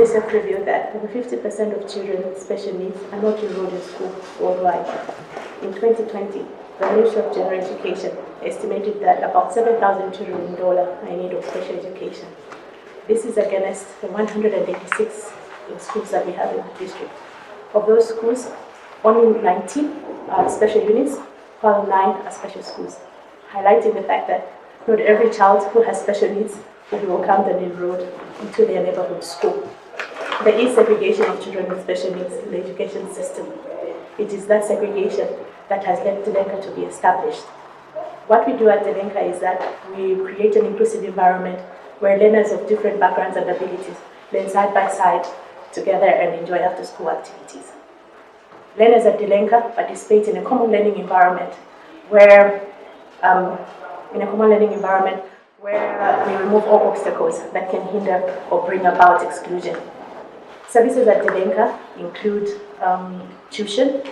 UNICEF revealed that over 50% of children with special needs are not enrolled in school worldwide. In 2020, the Ministry of General Education estimated that about 7,000 children in Ndola are in need of special education. This is against the 186 schools that we have in the district. Of those schools, only 19 are special units, while 9 are special schools, highlighting the fact that not every child who has special needs will be welcomed and enrolled into their neighborhood school. There is segregation of children with special needs in the education system. It is that segregation that has led Delenka to be established. What we do at Delenka is that we create an inclusive environment where learners of different backgrounds and abilities learn side by side together and enjoy after-school activities. Learners at Delenka participate in a common learning environment where we remove all obstacles that can hinder or bring about exclusion. Services at Delenka include tuition.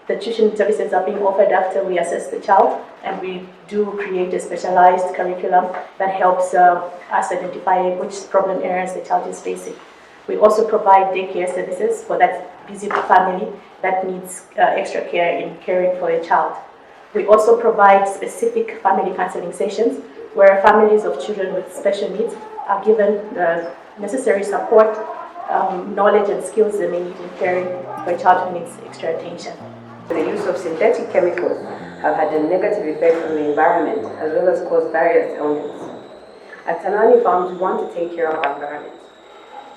The tuition services are being offered after we assess the child, and we do create a specialized curriculum that helps us identify which problem areas the child is facing. We also provide daycare services for that busy family that needs extra care in caring for a child. We also provide specific family counseling sessions where families of children with special needs are given the necessary support, knowledge and skills they may need in caring for a child who needs extra attention. The use of synthetic chemicals have had a negative effect on the environment as well as caused various illnesses. At Tanani Farms, we want to take care of our environment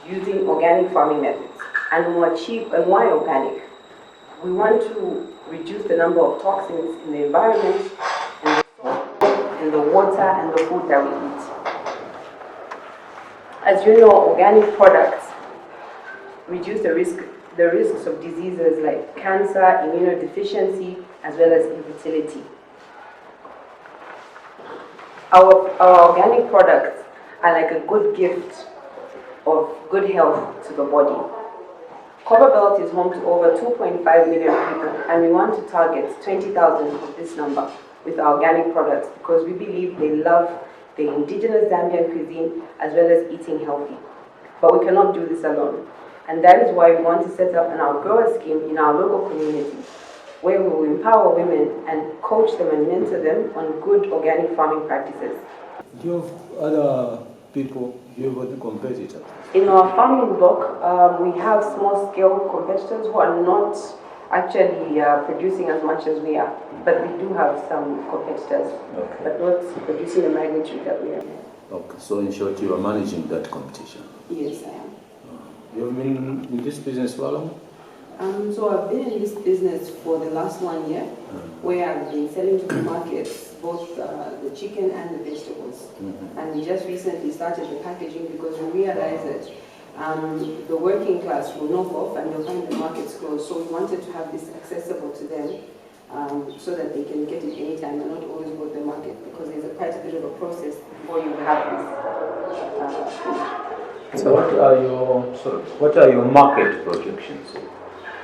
using organic farming methods. And more cheap and why organic? We want to reduce the number of toxins in the environment, in the soil, in the water, and the food that we eat. As you know, organic products reduce the risks of diseases like cancer, immunodeficiency, as well as infertility. Our organic products are like a good gift of good health to the body. Copperbelt is home to over 2.5 million people, and we want to target 20,000 of this number with our organic products because we believe they love the indigenous Zambian cuisine as well as eating healthy. But we cannot do this alone. And that is why we want to set up an outgrower scheme in our local community where we will empower women and coach them and mentor them on good organic farming practices. Do you have other people, do you have other competitors? In our farming block, we have small-scale competitors who are not actually producing as much as we are. But we do have some competitors, okay, but not producing the magnitude that we are. Okay, so in short, you are managing that competition? Yes, I am. You have been in this business for how long? So I've been in this business for the last 1 year, where I've been selling to the markets both the chicken and the vegetables. And we just recently started the packaging because we realized that the working class will knock off and they'll find the markets closed. So we wanted to have this accessible to them so that they can get it anytime and not always go to the market because there's quite a bit of a process before you have this. So what are your market projections?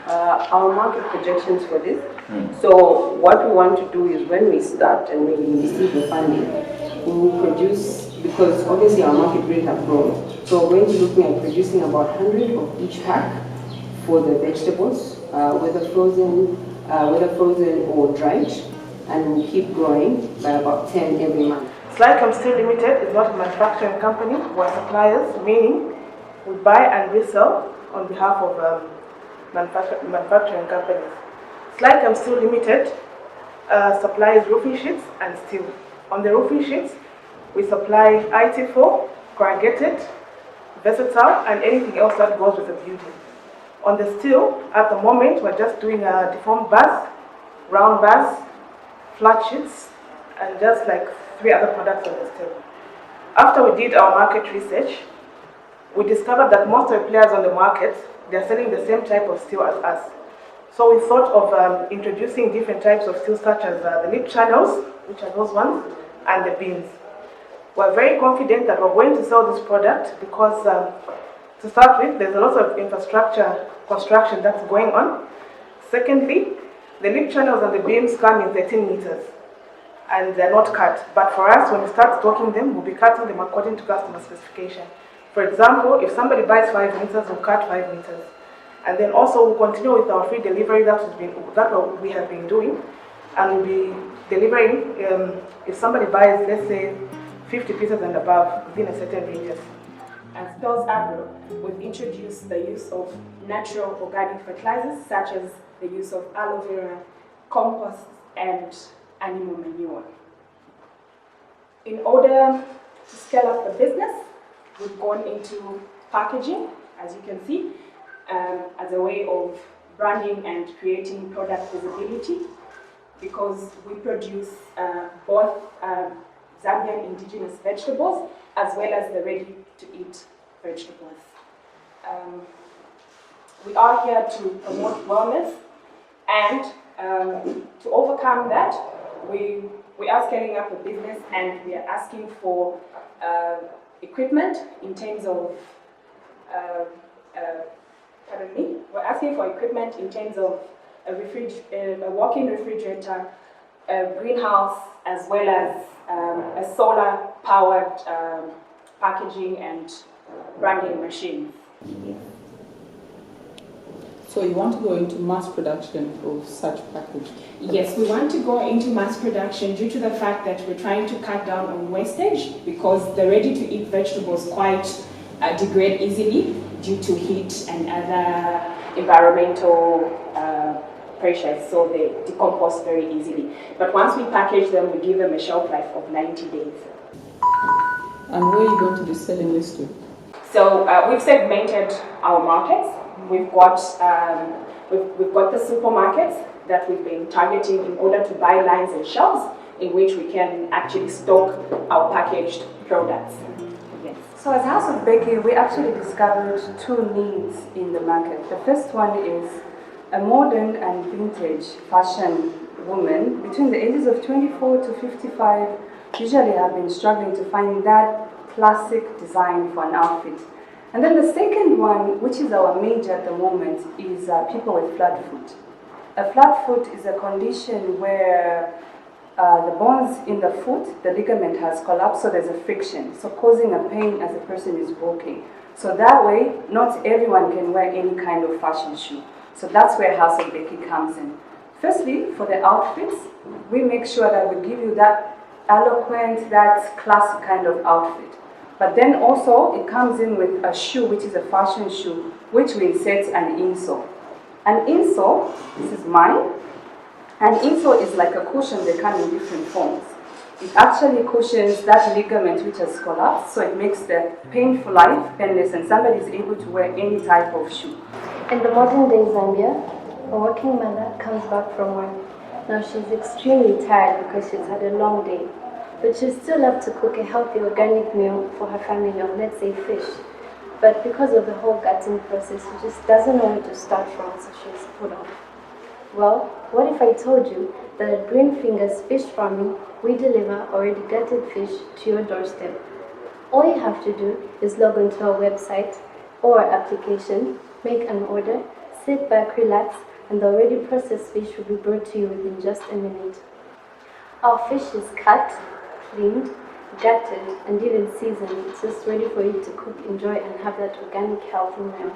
Our market projections for this. So what we want to do is when we start and when we receive the funding, we will produce, because obviously our market rate have grown. So we're going to looking at producing about 100 of each pack for the vegetables, whether frozen or dried, and we'll keep growing by about 10 every month. Slightcom Steel Limited is not a manufacturing company. We're suppliers, meaning we buy and resell on behalf of manufacturing companies. Slightcom Steel Limited supplies roofing sheets and steel. On the roofing sheets, we supply IT4, corrugated, versatile, and anything else that goes with the building. On the steel, at the moment, we're just doing deformed bars, round bars, flat sheets, and just like 3 other products on the steel. After we did our market research, we discovered that most of the players on the market, they're selling the same type of steel as us. So we thought of introducing different types of steel such as the lip channels, which are those ones, and the beams. We're very confident that we're going to sell this product because to start with, there's a lot of infrastructure construction that's going on. Secondly, the lip channels and the beams come in 13 meters and they're not cut. But for us, when we start stocking them, we'll be cutting them according to customer specification. For example, if somebody buys 5 meters, we'll cut 5 meters. And then also we'll continue with our free delivery that what we have been doing. And we'll be delivering, if somebody buys, let's say, 50 pieces and above within a certain radius. As Spells Agro, we've introduced the use of natural organic fertilizers such as the use of aloe vera, compost, and animal manure. In order to scale up the business, we've gone into packaging, as you can see, as a way of branding and creating product visibility, because we produce both Zambian indigenous vegetables as well as the ready-to-eat vegetables. We are here to promote wellness, and to overcome that, we are scaling up a business, and we are asking for equipment in terms of we're asking for equipment in terms of a walk-in refrigerator, a greenhouse, as well as a solar-powered packaging and branding machine. So you want to go into mass production of such packaging? Yes, we want to go into mass production due to the fact that we're trying to cut down on wastage, because the ready-to-eat vegetables quite degrade easily due to heat and other environmental pressures, so they decompose very easily. But once we package them, we give them a shelf life of 90 days. And where are you going to be selling this to? So we've segmented our markets. We've got the supermarkets that we've been targeting in order to buy lines and shelves in which we can actually stock our packaged products. Yes. So as House of Baking, we actually discovered 2 needs in the market. The first one is a modern and vintage fashion woman between the ages of 24 to 55 usually have been struggling to find that classic design for an outfit. And then the second one, which is our major at the moment, is people with flat foot. A flat foot is a condition where the bones in the foot, the ligament has collapsed, so there's a friction, so causing a pain as the person is walking. So that way, not everyone can wear any kind of fashion shoe. So that's where House of Baking comes in. Firstly, for the outfits, we make sure that we give you that eloquent, that classic kind of outfit. But then also, it comes in with a shoe, which is a fashion shoe, which we insert an insole. An insole, this is mine. An insole is like a cushion, they come in different forms. It actually cushions that ligament which has collapsed, so it makes the painful life painless, and somebody is able to wear any type of shoe. In the modern day Zambia, a working mother comes back from work. Now she's extremely tired because she's had a long day. But she still loves to cook a healthy organic meal for her family, or let's say fish. But because of the whole gutting process, she just doesn't know where to start from, so she's put off. Well, what if I told you that at Green Fingers Fish Farming, we deliver already gutted fish to your doorstep? All you have to do is log onto our website or our application, make an order, sit back, relax, and the already processed fish will be brought to you within just a minute. Our fish is cut, cleaned, gutted, and even seasoned. It's just ready for you to cook, enjoy, and have that organic, healthy meal.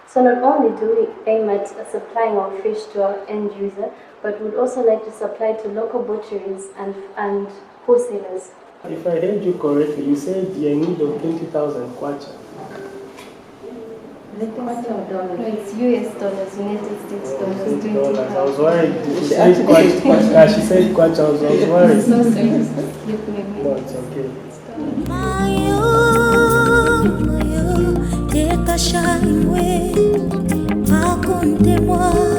So not only do we aim at supplying our fish to our end user, but we'd also like to supply to local butcheries and wholesalers. If I heard you correctly, you said you're in need of 20,000 kwacha. No, it's US dollars, United States dollars, $20. I was 20,000. worried. She said kwacha. Yeah, she said kwacha. I was worried. So sorry, slip me. No, it's okay. Mayo, take a shine way, akunte moi.